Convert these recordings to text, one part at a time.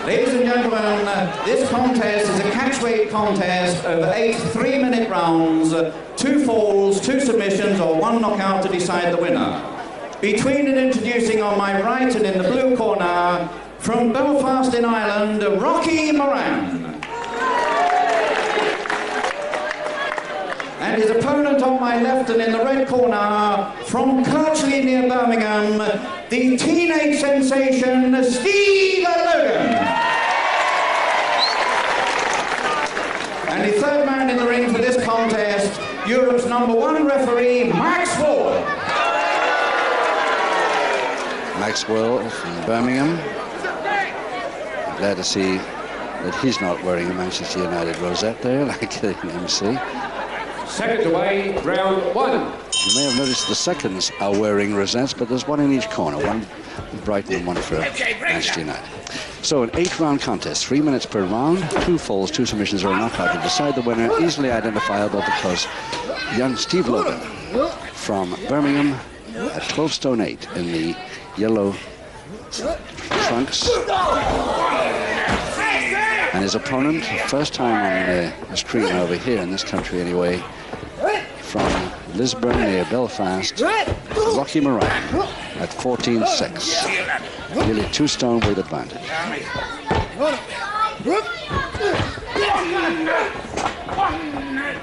Ladies and gentlemen, this contest is a catchweight contest of 8 3-minute rounds, 2 falls, 2 submissions, or 1 knockout to decide the winner. Between and introducing on my right and in the blue corner, from Belfast in Ireland, Rocky Moran. And his opponent on my left and in the red corner, from Kirchley near Birmingham, the teenage sensation, Steve Logan. And the third man in the ring for this contest, Europe's #1 referee, Maxwell. Maxwell from Birmingham. I'm glad to see that he's not wearing a Manchester United rosette there, like the MC. Second away, round 1. You may have noticed the seconds are wearing rosettes, but there's one in each corner, one for Brighton and one for Manchester United. So an 8-round contest, 3 minutes per round, 2 falls, 2 submissions or a knockout to decide the winner, easily identifiable because young Steve Logan from Birmingham at 12 stone 8 in the yellow trunks. And his opponent, first time on the screen over here in this country anyway, from Lisburn near Belfast, Rocky Moran at 14-6. Nearly 2 stone with advantage.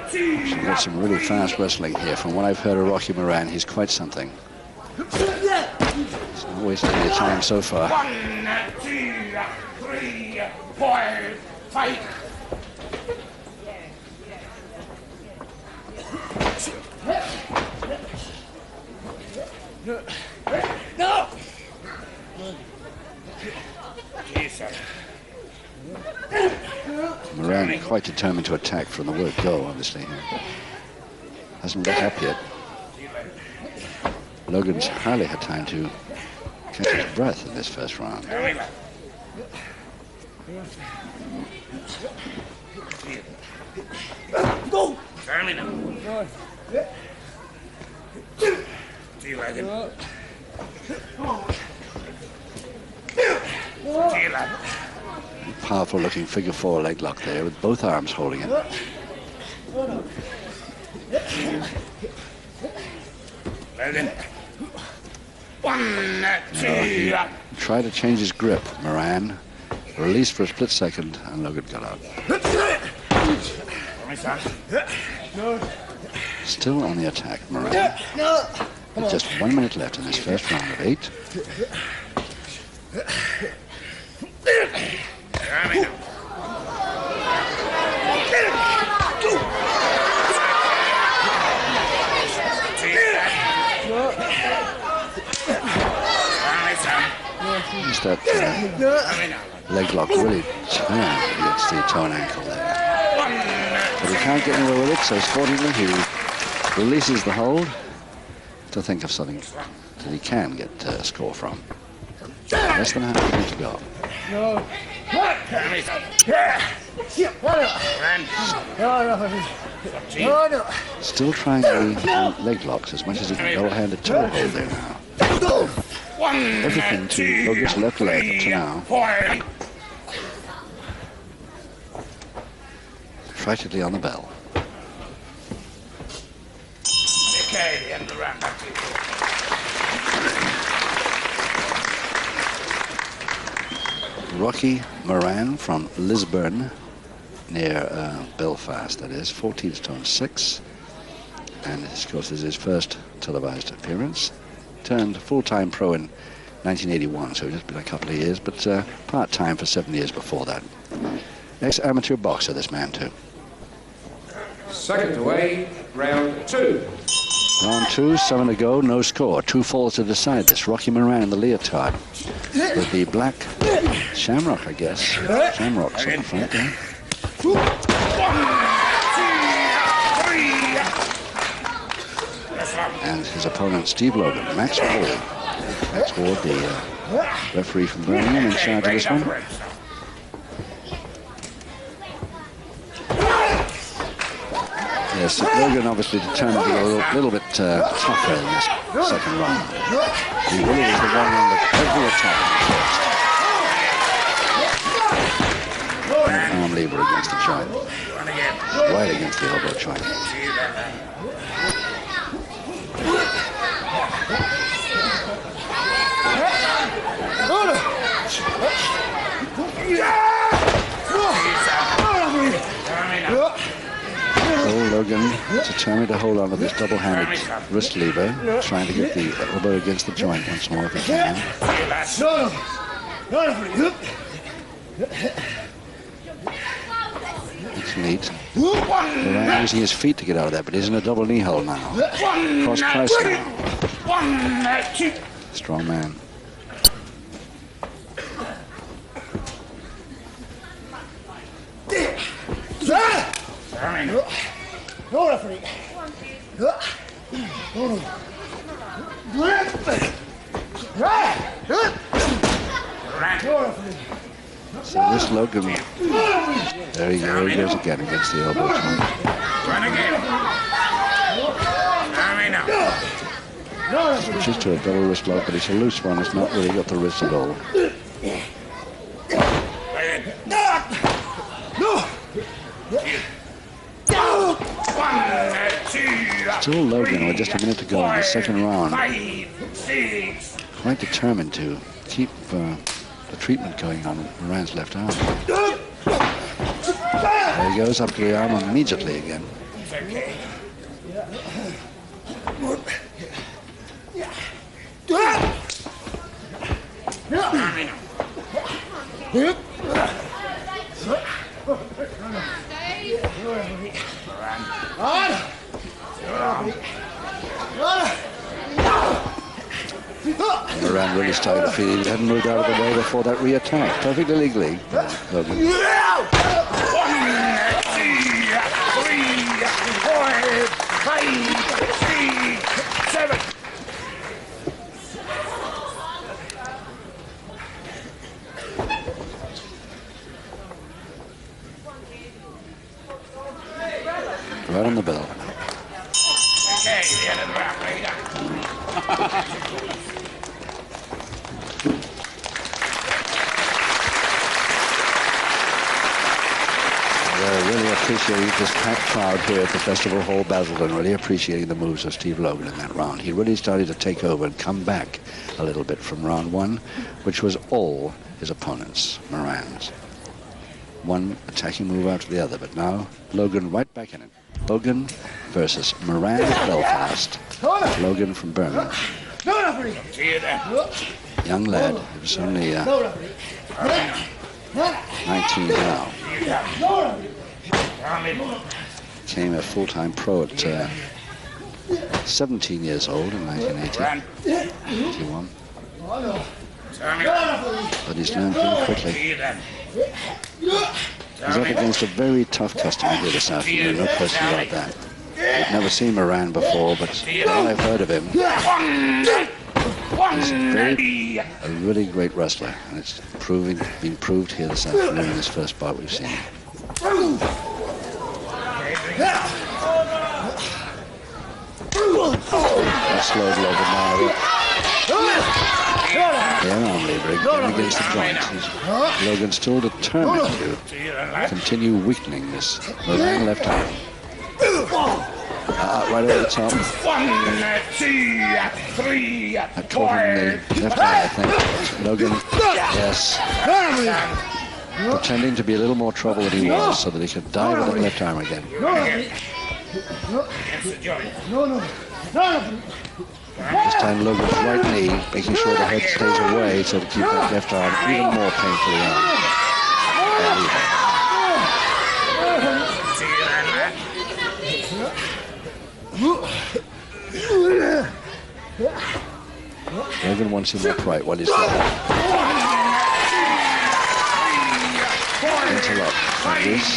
She's got some really fast wrestling here. From what I've heard of Rocky Moran, he's quite something. He's not wasting any time so far. 1, 2, 3, 4, 5. No! Moran quite determined to attack from the word go, obviously. Hasn't got up yet. Logan's hardly had time to catch his breath in this first round. Go! Charlie now. Powerful looking figure 4 leg lock there with both arms holding it. Logan. 1, 2. Tried to change his grip, Moran. Released for a split second, and Logan got out. Still on the attack, Moran. With just 1 minute left in this first round of 8. Just that leg lock really jammed against the toe and ankle there. But he can't get anywhere with it, so sportingly he releases the hold to think of something that he can get a score from. Less than half a minute to go. Still trying the leg locks as much as he can. Double-handed toe hold there now. Everything to Logan's left leg up to now. Practically on the bell. Okay, the end of the round. Rocky Moran from Lisburn, near Belfast, that is, 14 stone 6. And of course, this is his first televised appearance. Turned full-time pro in 1981, so just been a couple of years, but part-time for 7 years before that. Ex-amateur boxer, this man, too. Second away, round 2. Round 2, 7 to go, no score. 2 falls to decide this. Rocky Moran in the leotard with the black shamrock, I guess. Shamrocks on the front there. 1, 2, 3. And his opponent, Steve Logan, Max Ward. Max Ward, the referee from Birmingham, in charge of this one. Yes, Logan obviously determined to be a little bit tougher in this second round. He really was the one on every attack. joint. Right against the elbow joint. Logan determined to hold on to this double-handed wrist lever, trying to get the elbow against the joint once more if he can. It's neat. Moran using his feet to get out of that, but he's in a double knee hold now. Cross Christ now. Strong man. No referee. So this Logan, there he goes again against the elbow joint. Switches to a double wrist lock, but it's a loose one. It's not really got the wrist at all. Still Logan with just a minute to go in the second round. Quite determined to keep the treatment going on Moran's left arm. There he goes up to the arm immediately again. Moran really started to feel he hadn't moved out of the way before that re-attack. Perfectly legally. Logan. 1, 2, 3, 4, 5, 6, 7. Right on the bell. Okay, the end of the round. There you go. Really appreciating this packed crowd here at the Festival Hall Basildon, really appreciating the moves of Steve Logan in that round. He really started to take over and come back a little bit from round one, which was all his opponents, Moran's. One attacking move after the other, but now Logan right back in it. Logan versus Moran of Belfast. Logan from Birmingham. Young lad, he was only 19 now. Became a full-time pro at 17 years old in 1981. But he's learned pretty quickly. He's up against a very tough customer here this afternoon, no question about that. I've never seen Moran before, but all I've heard of him, he's a really great wrestler, and it's been proved here this afternoon in this first bout we've seen. Slowed Logan now. Yeah, arm lever again against the joint. Logan's still determined to continue weakening this Moran left arm. Right over the top. 1, 2, 3, That caught him in the left eye, I think. Logan, yes. Pretending to be a little more trouble than he was so that he could dive with that left arm again. This time Logan's right knee, making sure the head stays away so to keep that left arm even more painfully on. Logan wants him upright while he's there. Interlock fingers.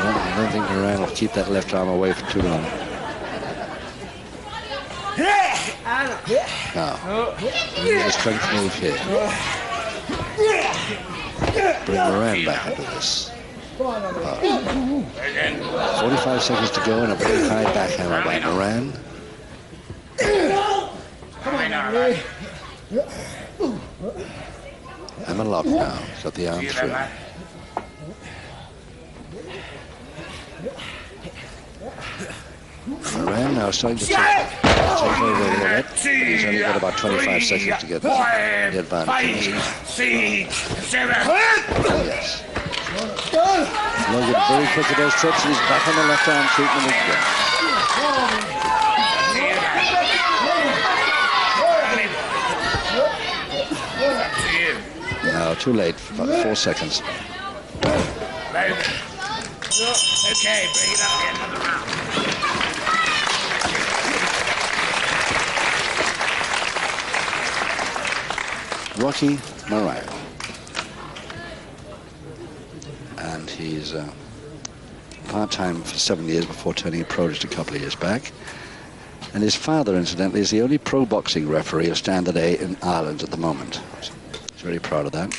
I don't think Moran will keep that left arm away for too long. Now, a strength move here. Bring Moran back into this. 45 seconds to go and a very high backhammer by Moran. I'm a lock now. Got the arm through. Moran now starting to take over a little bit. He's only got about 25 seconds to get the advantage. Yes. Logan very quick at those trips. He's back on the left arm treatment again. No, too late. About 4 seconds. Okay, bring it up the end of the round. Rocky Moran. And he's part-time for 7 years before turning pro just a couple of years back. And his father, incidentally, is the only pro boxing referee of Standard A in Ireland at the moment. He's very proud of that.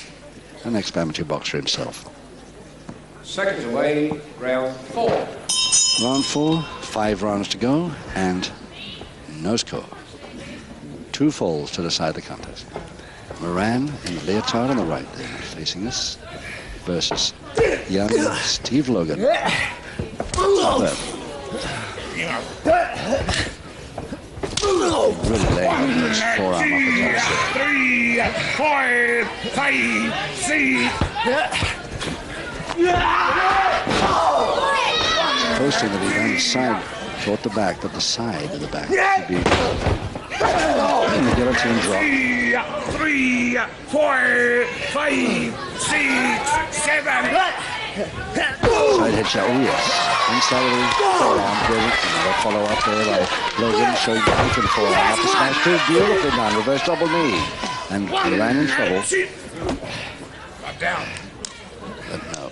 An ex-amateur boxer himself. Seconds away, round 4. Round 4, 5 rounds to go, and no score. 2 falls to decide the contest. Moran in the leotard on the right there, facing us, versus young Steve Logan. Really laying on those forearm uppercuts there. 3, 4, 5, 6. Posting that he ran the side, toward the back, but the side of the back should be in the guillotine drop. 3, 4, 5, 6, 7. Side head shot, oh yes. Inside of the forearm, good. Another follow up there by Logan, showing the open forearm. Up the smash, too beautifully done. Reverse double knee. And he ran in trouble. Drop down. But no.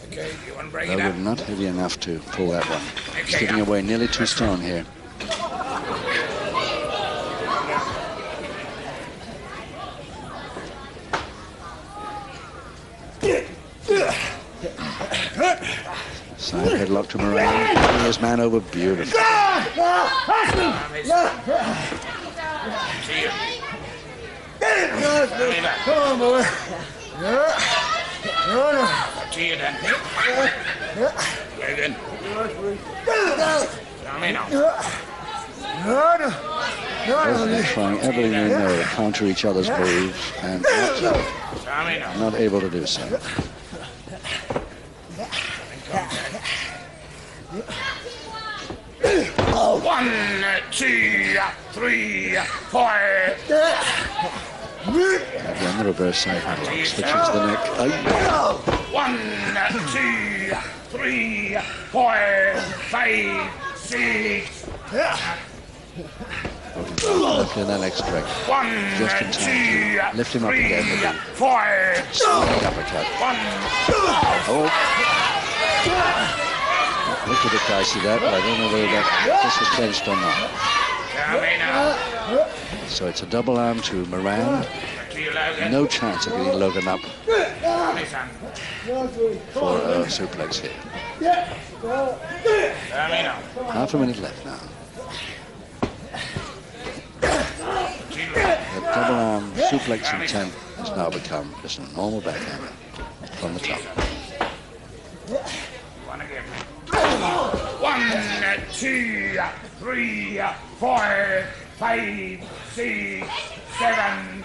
Okay, you want to break it up? Logan not heavy enough to pull that one. He's giving away nearly 2 stone here. Side headlock to Moran. Putting his man over beautifully. Come on, boy. To you then. Logan. Both are trying everything they know to counter each other's moves and not able to do so. 1, 2, 3, 4. Again, the reverse side handle. Switching to the neck. 1, 2, 3, 4, 5, 6. Look in that next correct. 1, Just in time to lift him up again with the 4. swinging uppercut. 1. Oh. Looked a bit dicey that, but I don't know whether this was clenched or not. So it's a double arm to Moran. No chance of getting Logan up for a suplex here. Half a minute left now. The double arm suplex intent has now become just a normal backhander from the top. 1, 2, 3, 4, 5, 6, 7.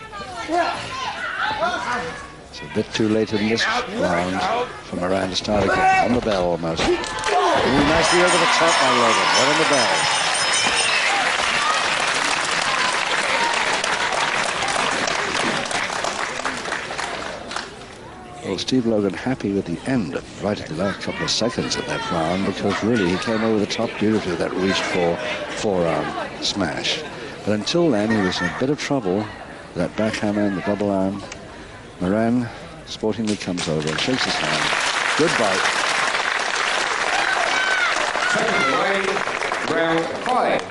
It's a bit too late in this round for Moran to start again. On the bell almost. Ooh, nicely over the top by Logan. Right on the bell. Well, Steve Logan happy with the end, right at the last couple of seconds of that round, because really he came over the top beautifully with that reached for forearm smash. But until then, he was in a bit of trouble with that backhammer and the double arm. Moran sportingly comes over and shakes his hand. Good bite. Round 5.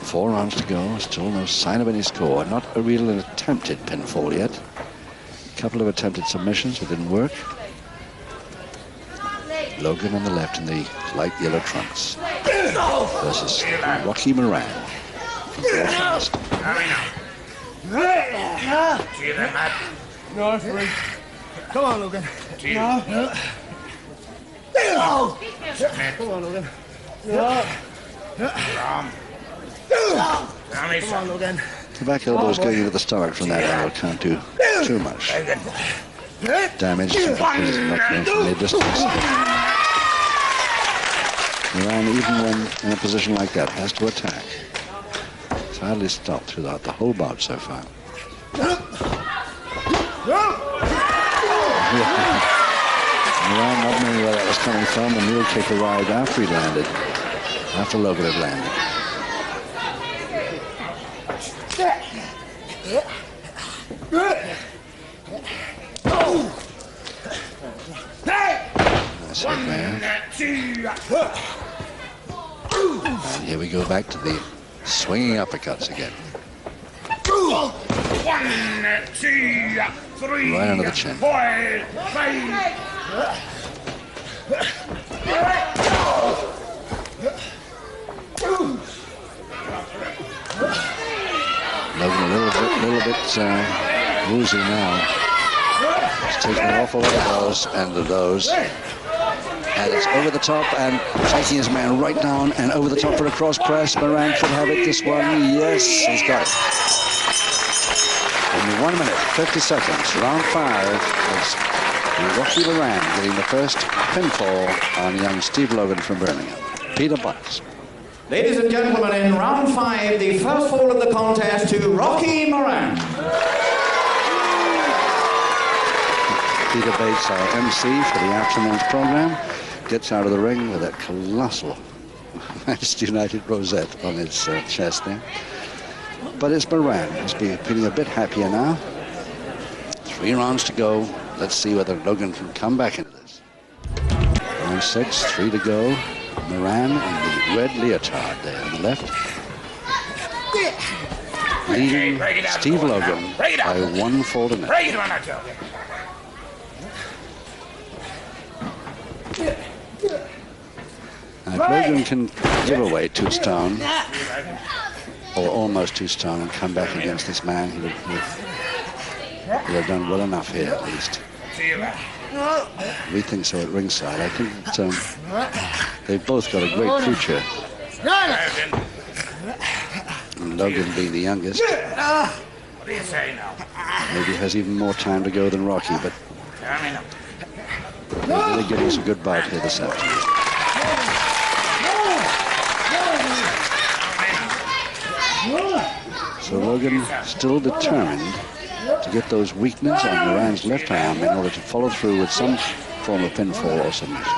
4 rounds to go. Still no sign of any score. Not a real attempted pinfall yet. A couple of attempted submissions that didn't work. Logan on the left in the light yellow trunks versus Rocky Moran. fast. See you then, Matt. No, free. Come on, Logan. See you. No. Come on, Logan. No. Come on, Logan. The back elbow's going into the stomach from that angle. Can't do too much damage because it's not going from near distance. Moran, even when in a position like that, has to attack. It's hardly stopped throughout the whole bout so far. Moran not knowing where that was coming from, and mule kick arrived after he landed, after Logan had landed. That's it, man. And here we go back to the swinging uppercuts again. 1, 2, 3, Right under the chin. 4, 5. Logan a little bit woozy now. He's taking an awful lot of those. And it's over the top and taking his man right down and over the top for a cross press. Moran should have it this one. Yes, he's got it. Only 1 minute, 50 seconds. Round 5 is Rocky Moran getting the first pinfall on young Steve Logan from Birmingham. Peter Butts. Ladies and gentlemen, in round 5, the first fall of the contest to Rocky Moran. Peter Bates, our MC for the afternoon's program, gets out of the ring with that colossal Manchester United rosette on his chest there. But it's Moran. He's feeling a bit happier now. 3 rounds to go. Let's see whether Logan can come back into this. Round 6, 3 to go. Moran in the red leotard there on the left. Leading Steve Logan by 1 fall to nil. Break it on that job. Now, if Logan can give away 2 stone, or almost 2 stone, and come back against this man, he would have done well enough here at least. See you later. We think so at ringside. I think that, they've both got a great future. And Logan being the youngest, What do you say now? maybe has even more time to go than Rocky, but they're really getting us a good bout here this afternoon. So Logan still determined to get those weaknesses on Moran's left arm in order to follow through with some form of pinfall or submission.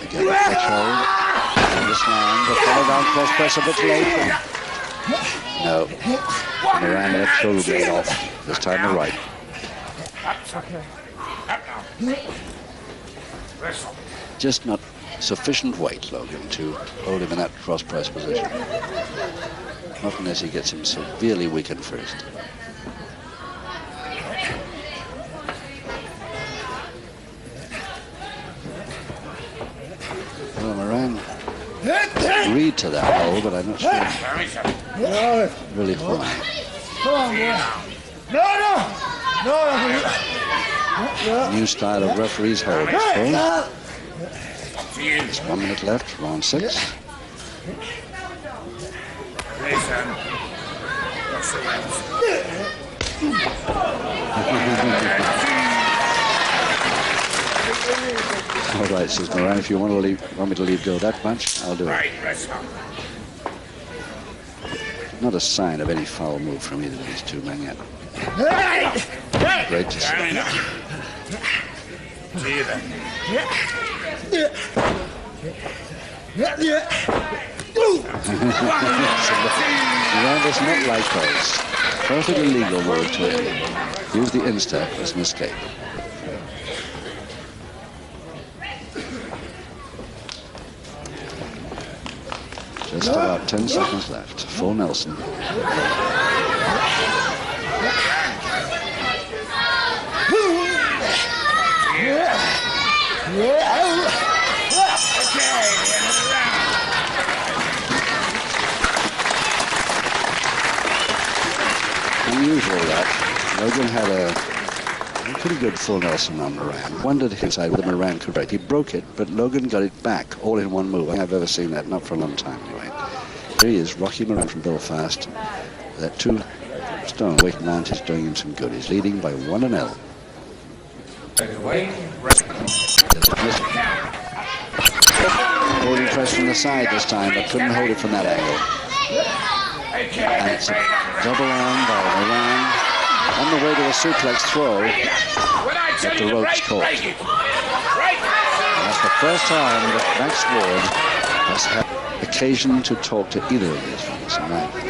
Again, the threshold. And this man, the follow down cross press a bit late. No. Moran left shoulder blade off. This time the right. Just not sufficient weight, Logan, to hold him in that cross press position. Not unless he gets him severely weakened first. Well, Moran agreed to that hold, but I'm not sure really why. Come on, boy. No. New style of referees hold. There's 1 minute left, round 6. All right, says Moran, if you want me to leave go that much, I'll do it. Not a sign of any foul move from either of these 2 men yet. Great to see. See you then. Moran does not like those. Perfectly legal move to use the instep as an escape. Just about 10 seconds left. Full Nelson. Logan had a pretty good full Nelson on Moran. Wondered inside whether Moran could break. He broke it, but Logan got it back all in one move. I think I've ever seen that, not for a long time anyway. Here he is, Rocky Moran from Belfast. That 2-stone weight advantage is doing him some good. He's leading by 1-0. Second away. Holding press from the side this time, but couldn't hold it from that angle. And it's a double arm by Moran. On the way to a suplex throw, but the ropes caught. And that's the first time that Max Ward has had occasion to talk to either of these fellas. And I think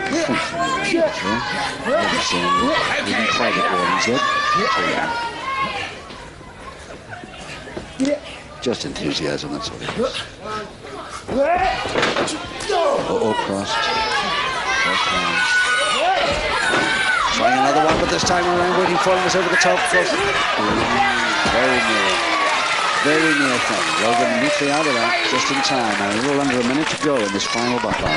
never seen even private warnings yet. Just enthusiasm, that's all it is. Crossed. First round. Trying another one, but this time around waiting for him was over the top. Very near. Very near thing. Logan neatly out of that just in time. And a little under a minute to go in this final buckle.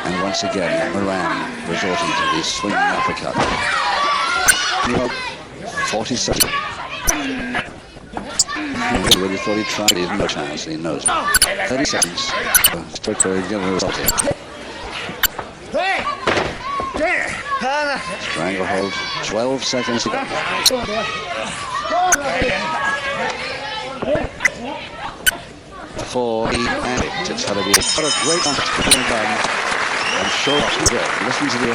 And once again, Moran resorting to the swinging uppercut. 40 seconds. He really thought he'd tried. He had no chance. He knows. 30 seconds. Strickler getting a result here. Stranglehold. 12 seconds to go. 4 and it's got to be a great one. I'm sure it's good. Listen to the